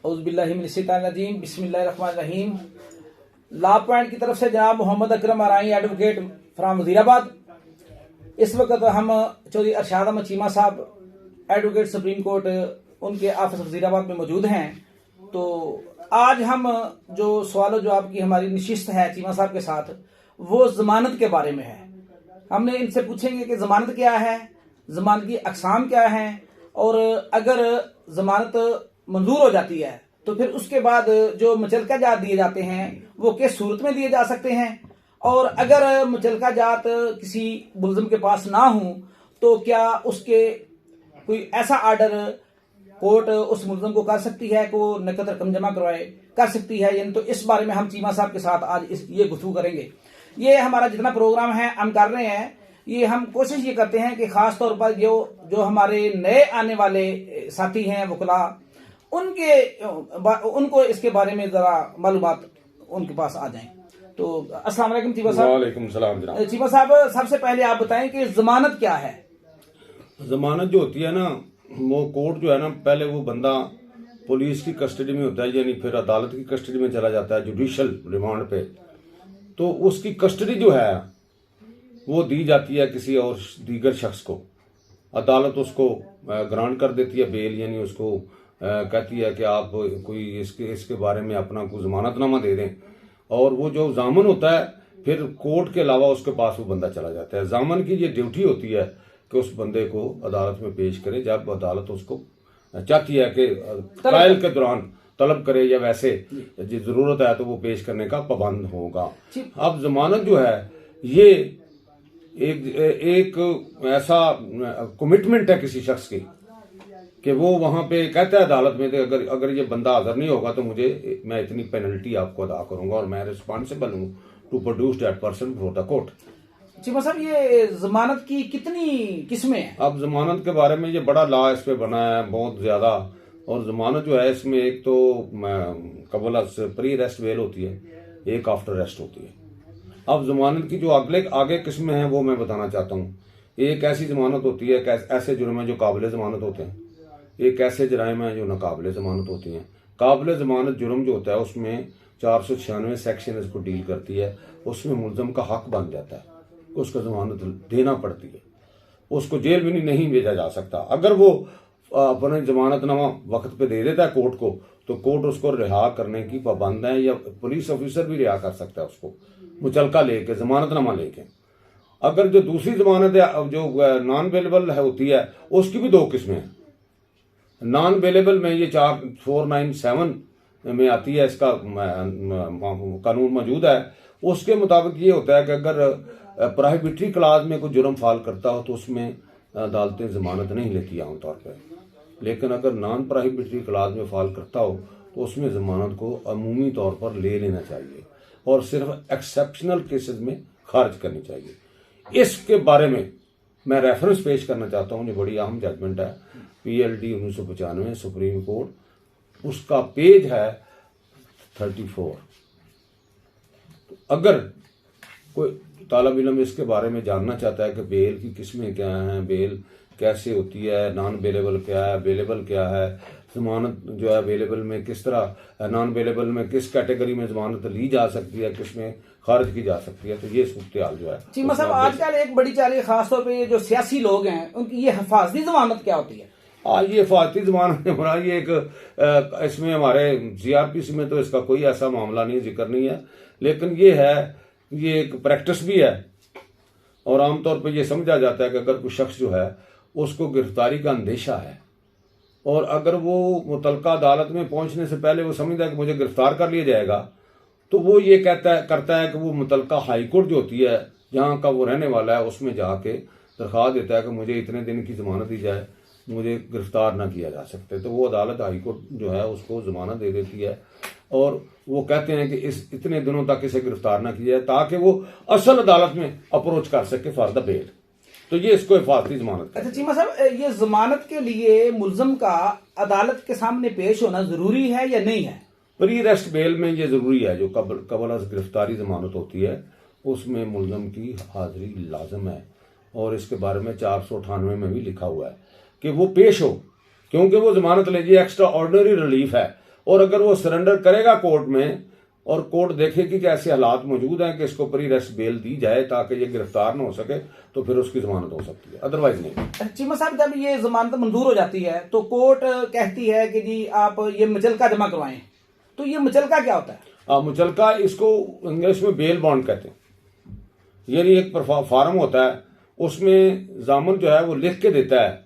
औज़ुबिल्लाहिमिनश्शैतानिर्रजीम बिस्मिल्लाहिर्रहमानिर्रहीम। Law point की तरफ से जनाब मोहम्मद अकरम आराई एडवोकेट फ्राम वजीराबाद। इस वक्त हम चौधरी अरशाद अहमद चीमा साहब एडवोकेट सुप्रीम कोर्ट उनके ऑफिस वजीराबाद में मौजूद हैं। तो आज हम जो सवाल जवाब की हमारी नशिस्त है चीमा साहब के साथ, वो जमानत के बारे में है। हमने इनसे पूछेंगे कि जमानत क्या है, जमानत की अकसाम क्या है, और अगर जमानत मंजूर हो जाती है तो फिर उसके बाद जो मुचलका जात दिए जाते हैं वो किस सूरत में दिए जा सकते हैं, और अगर मुचलका जात किसी मुलजिम के पास ना हो तो क्या उसके कोई ऐसा आर्डर कोर्ट उस मुलजिम को कर सकती है कि वो नकद रकम जमा करवाए, कर सकती है यानी। तो इस बारे में हम चीमा साहब के साथ आज ये गुफ्तगू करेंगे। ये हमारा जितना प्रोग्राम है हम कर रहे हैं, ये हम कोशिश ये करते हैं कि खास तौर पर जो हमारे नए आने वाले साथी हैं वकला, उनको इसके बारे में जरा मालूमात उनके पास आ जाएं। तो अस्सलाम वालेकुम चीमा साहब। वालेकुम सलाम जनाब। चीमा साहब, सबसे पहले आप बताएं कि जमानत क्या है। जमानत जो होती है ना, वो कोर्ट जो है ना, पहले वो बंदा पुलिस की कस्टडी में होता है, यानी फिर अदालत की कस्टडी में चला जाता है जुडिशल रिमांड पे। तो उसकी कस्टडी जो है वो दी जाती है किसी और दीगर शख्स को। अदालत उसको ग्रांट कर देती है बेल, यानी उसको कहती है कि आप कोई इसके बारे में अपना कोई जमानतनामा दे दें, और वो जो जामन होता है फिर कोर्ट के अलावा उसके पास वो बंदा चला जाता है। जामन की ये ड्यूटी होती है कि उस बंदे को अदालत में पेश करे जब अदालत उसको चाहती है कि ट्रायल के दौरान तलब करे, या वैसे जरूरत है तो वो पेश करने का पाबंद होगा। अब जमानत जो है ये एक ऐसा कमिटमेंट है किसी शख्स की कि वो वहां पे कहता है अदालत में अगर ये बंदा हाजिर नहीं होगा तो मैं इतनी पेनल्टी आपको अदा करूंगा और मैं रिस्पॉन्सिबल हूं to produce that person before the court. Cheema sahab, ये जमानत की कितनी किस्में हैं? अब जमानत के बारे में ये बड़ा लॉ इस पे बना है बहुत ज्यादा। और जमानत जो है इसमें एक तो कबल प्री अरेस्ट बेल होती है, एक आफ्टर अरेस्ट होती है। अब जमानत की जो आगे किस्में हैं वो मैं बताना चाहता हूँ। एक ऐसी जमानत होती है, ऐसे जुर्म है जो काबिल जमानत होते हैं। एक ऐसे जराइम है जो नाकाबिल जमानत होती हैं। काबिल जमानत जुर्म जो होता है उसमें 496 सेक्शन इसको डील करती है। उसमें मुलजम का हक बन जाता है, उसको जमानत देना पड़ती है, उसको जेल भी नहीं भेजा जा सकता। अगर वो अपने जमानतनामा वक्त पे दे देता है कोर्ट को, तो कोर्ट उसको रिहा करने की पाबंद है, या पुलिस ऑफिसर भी रिहा कर सकता है उसको मुचलका लेके, जमानतनामा लेके। अगर जो दूसरी जमानत है जो नॉन अवेलेबल होती है, उसकी भी दो किस्में हैं। नॉन अवेलेबल में ये 497 में आती है, इसका कानून मौजूद है। उसके मुताबिक ये होता है कि अगर प्रोहिबिटरी क्लाज में कोई जुर्म फाल करता हो तो उसमें अदालतें जमानत नहीं लेती आमतौर पर, लेकिन अगर नॉन प्रोहिबिटरी क्लाज में फाल करता हो तो उसमें जमानत को अमूमी तौर पर ले लेना चाहिए और सिर्फ एक्सेप्शनल केसेस में खारिज करनी चाहिए। इसके बारे में मैं रेफरेंस पेश करना चाहता हूँ, जो बड़ी अहम जजमेंट है, PLD 1995 सुप्रीम कोर्ट, उसका पेज है 34। तो अगर कोई तालिब इल्म इसके बारे में जानना चाहता है कि बेल की किस्में क्या हैं, बेल कैसे होती है, नॉन अवेलेबल क्या है, अवेलेबल क्या है, जमानत जो है अवेलेबल में किस तरह, नॉन अवेलेबल में किस कैटेगरी में जमानत ली जा सकती है, किसमें खारिज की जा सकती है, तो ये सूरत जो है। चीमा साहब, आजकल एक बड़ी चाल खासतौर पे जो सियासी लोग हैं उनकी ये हिफाजती जमानत क्या होती है? ये हिफाजती जमानत हमारा ये एक इसमें हमारे CRPC में तो इसका कोई ऐसा मामला नहीं, जिक्र नहीं है, लेकिन ये है, ये एक प्रैक्टिस भी है। और आमतौर पर यह समझा जाता है कि अगर कोई शख्स जो है उसको गिरफ्तारी का अंदेशा है, और अगर वो मुतलका अदालत में पहुंचने से पहले वो समझता है कि मुझे गिरफ्तार कर लिया जाएगा, तो वो ये करता है कि वो मुतलका हाई कोर्ट जो होती है जहाँ का वो रहने वाला है उसमें जाके दरख्वास्त देता है कि मुझे इतने दिन की जमानत दी जाए, मुझे गिरफ्तार ना किया जा सकते। तो वो अदालत हाई कोर्ट जो है उसको जमानत दे देती है, और वो कहते हैं कि इस इतने दिनों तक इसे गिरफ्तार ना किया जाए ताकि वो असल अदालत में अप्रोच कर सके फॉर द बेल। तो ये इसको हिफाजती जमानत। अच्छा चीमा साहब, ये जमानत के लिए मुलजम का अदालत के सामने पेश होना जरूरी है या नहीं है? प्री अरेस्ट बेल में ये जरूरी है। जो कबल गिरफ्तारी जमानत होती है उसमें मुलजम की हाजिरी लाजम है, और इसके बारे में 498 में भी लिखा हुआ है कि वो पेश हो, क्योंकि वो जमानत ले जी एक्स्ट्रा ऑर्डिनरी रिलीफ है। और अगर वो सरेंडर करेगा कोर्ट में और कोर्ट देखेगी कि ऐसे हालात मौजूद हैं कि इसको प्री रेस्ट बेल दी जाए ताकि ये गिरफ्तार न हो सके, तो फिर उसकी जमानत हो सकती है, अदरवाइज नहीं। चीमा साहब, जब ये जमानत मंजूर हो जाती है तो कोर्ट कहती है कि जी आप ये मुचलका जमा करवाएं, तो ये मुचलका क्या होता है? मुचलका, इसको इंग्लिश में बेल बॉन्ड कहते हैं। यानी एक फार्म होता है, उसमें जामन जो है वो लिख के देता है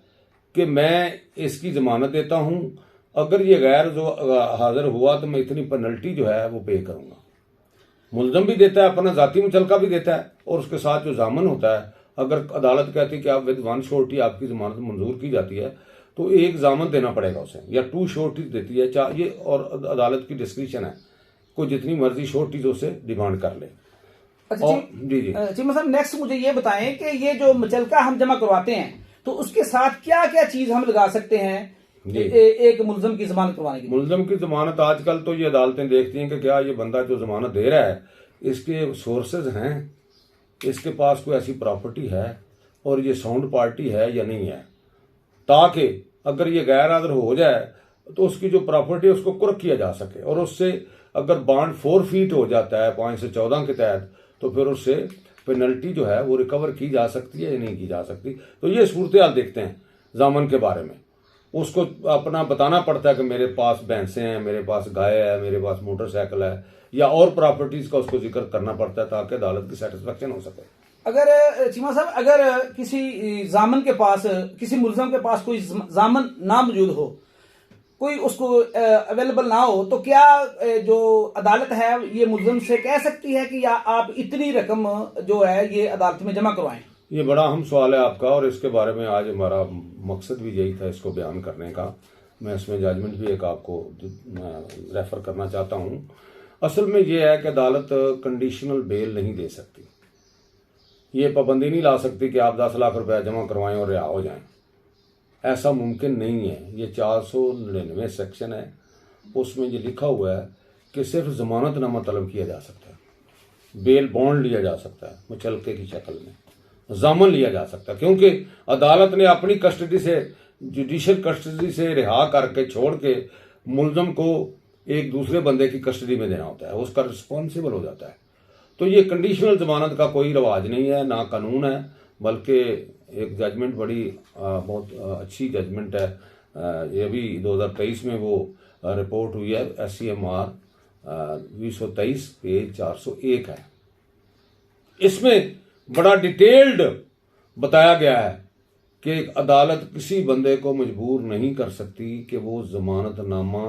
कि मैं इसकी जमानत देता हूं, अगर ये गैर जो हाजिर हुआ तो मैं इतनी पेनल्टी जो है वो पे करूंगा। मुलजम भी देता है, अपना जाती मुचलका भी देता है, और उसके साथ जो जामन होता है, अगर अदालत कहती है कि आप विद 1 श्योरिटी आपकी जमानत मंजूर की जाती है तो एक जामन देना पड़ेगा उसे, या 2 श्योरिटी देती है, ये और अदालत की डिस्क्रिप्शन है, कोई जितनी मर्जी श्योरिटीज उसे डिमांड कर ले। अच्छा जी जी चीमा साहब, नेक्स्ट मुझे ये बताएं कि ये जो मुचलका हम जमा करवाते हैं तो उसके साथ क्या क्या चीज हम लगा सकते हैं एक मुलजम की जमानत करवाने के लिए? मुलजम की जमानत आजकल तो ये अदालतें देखती हैं कि क्या ये बंदा जो जमानत दे रहा है इसके सोर्सेज हैं, इसके पास कोई ऐसी प्रॉपर्टी है और ये साउंड पार्टी है या नहीं है, ताकि अगर ये गैर हाजिर हो जाए तो उसकी जो प्रॉपर्टी है उसको कुर्क किया जा सके, और उससे अगर बॉन्ड 4 फीट हो जाता है 5 से 14 के तहत तो फिर उससे पेनल्टी जो है वो रिकवर की जा सकती है या नहीं की जा सकती। तो ये सूरत हाल देखते हैं जामन के बारे में, उसको अपना बताना पड़ता है कि मेरे पास भैंसें हैं, मेरे पास गाय है, मेरे पास मोटरसाइकिल है, या और प्रॉपर्टीज का उसको जिक्र करना पड़ता है ताकि अदालत की सेटिस्फेक्शन हो सके। अगर चीमा साहब, अगर किसी जामन के पास, किसी मुलजम के पास कोई जामन ना मौजूद हो, कोई उसको अवेलेबल ना हो, तो क्या जो अदालत है ये मुलजम से कह सकती है कि या आप इतनी रकम जो है ये अदालत में जमा करवाएं? ये बड़ा अहम सवाल है आपका, और इसके बारे में आज हमारा मकसद भी यही था इसको बयान करने का। मैं इसमें जजमेंट भी एक आपको रेफर करना चाहता हूँ। असल में यह है कि अदालत कंडीशनल बेल नहीं दे सकती, ये पाबंदी नहीं ला सकती कि आप 10 लाख रुपया जमा करवाएं और रिहा हो जाएं, ऐसा मुमकिन नहीं है। ये 499 सेक्शन है, उसमें ये लिखा हुआ है कि सिर्फ जमानतनामा तलब किया जा सकता है, बेल बॉन्ड लिया जा सकता है मुचलके की शक्ल में, जामन लिया जा सकता है, क्योंकि अदालत ने अपनी कस्टडी से, जुडिशियल कस्टडी से रिहा करके छोड़ के मुलजम को एक दूसरे बंदे की कस्टडी में देना होता है, उसका रिस्पॉन्सिबल हो जाता है। तो ये कंडीशनल जमानत का कोई रवाज नहीं है, ना कानून है, बल्कि एक जजमेंट बड़ी बहुत अच्छी जजमेंट है, ये भी 2023 में वो रिपोर्ट हुई है, SCMR 2023 पेज 401 है। इसमें बड़ा डिटेल्ड बताया गया है कि अदालत किसी बंदे को मजबूर नहीं कर सकती कि वो जमानतनामा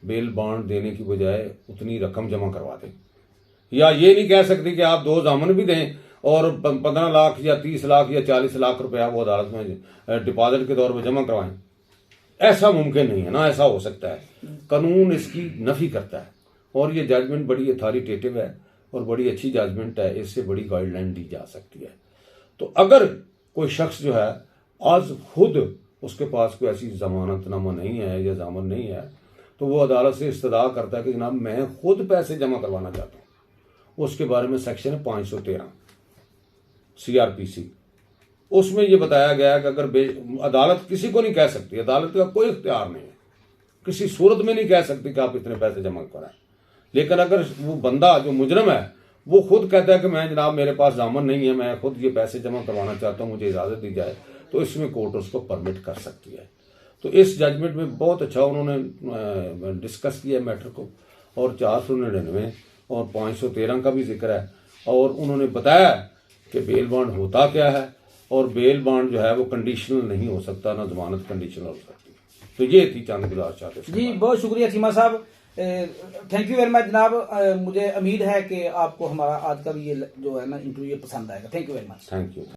बेल बॉन्ड देने की बजाय उतनी रकम जमा करवा दे, या ये नहीं कह सकती कि आप 2 जामन भी दें और 15 लाख या 30 लाख या 40 लाख रुपया वो अदालत में डिपॉजिट के तौर पर जमा करवाएं। ऐसा मुमकिन नहीं है, ना ऐसा हो सकता है, कानून इसकी नफी करता है। और ये जजमेंट बड़ी अथॉरिटेटिव है और बड़ी अच्छी जजमेंट है, इससे बड़ी गाइडलाइन दी जा सकती है। तो अगर कोई शख्स जो है आज खुद उसके पास कोई ऐसी जमानतनामा नहीं है या जामन नहीं है, तो वो अदालत से इस्तदा करता है कि जनाब मैं खुद पैसे जमा करवाना चाहता हूँ। उसके बारे में सेक्शन है 513 CRPC, उसमें ये बताया गया है कि अगर अदालत किसी को नहीं कह सकती, अदालत का कोई इख्तियार नहीं है, किसी सूरत में नहीं कह सकती कि आप इतने पैसे जमा कराएं। लेकिन अगर वो बंदा जो मुजरम है वो खुद कहता है कि मैं जनाब मेरे पास जामन नहीं है, मैं खुद ये पैसे जमा करवाना चाहता हूँ, मुझे इजाज़त दी जाए, तो इसमें कोर्ट उसको परमिट कर सकती है। तो इस जजमेंट में बहुत अच्छा उन्होंने डिस्कस किया मैटर को, और 499 और 513 का भी जिक्र है, और उन्होंने बताया कि बेल बॉन्ड होता क्या है, और बेल बॉन्ड जो है वो कंडीशनल नहीं हो सकता, ना जमानत कंडीशनल हो सकती। तो ये थी चंद गुजारिश जी, बहुत शुक्रिया चीमा साहब, थैंक यू वेरी मच जनाब। मुझे उम्मीद है कि आपको हमारा आज का भी ये जो है ना इंटरव्यू पसंद आएगा। Thank you very much. Thank you.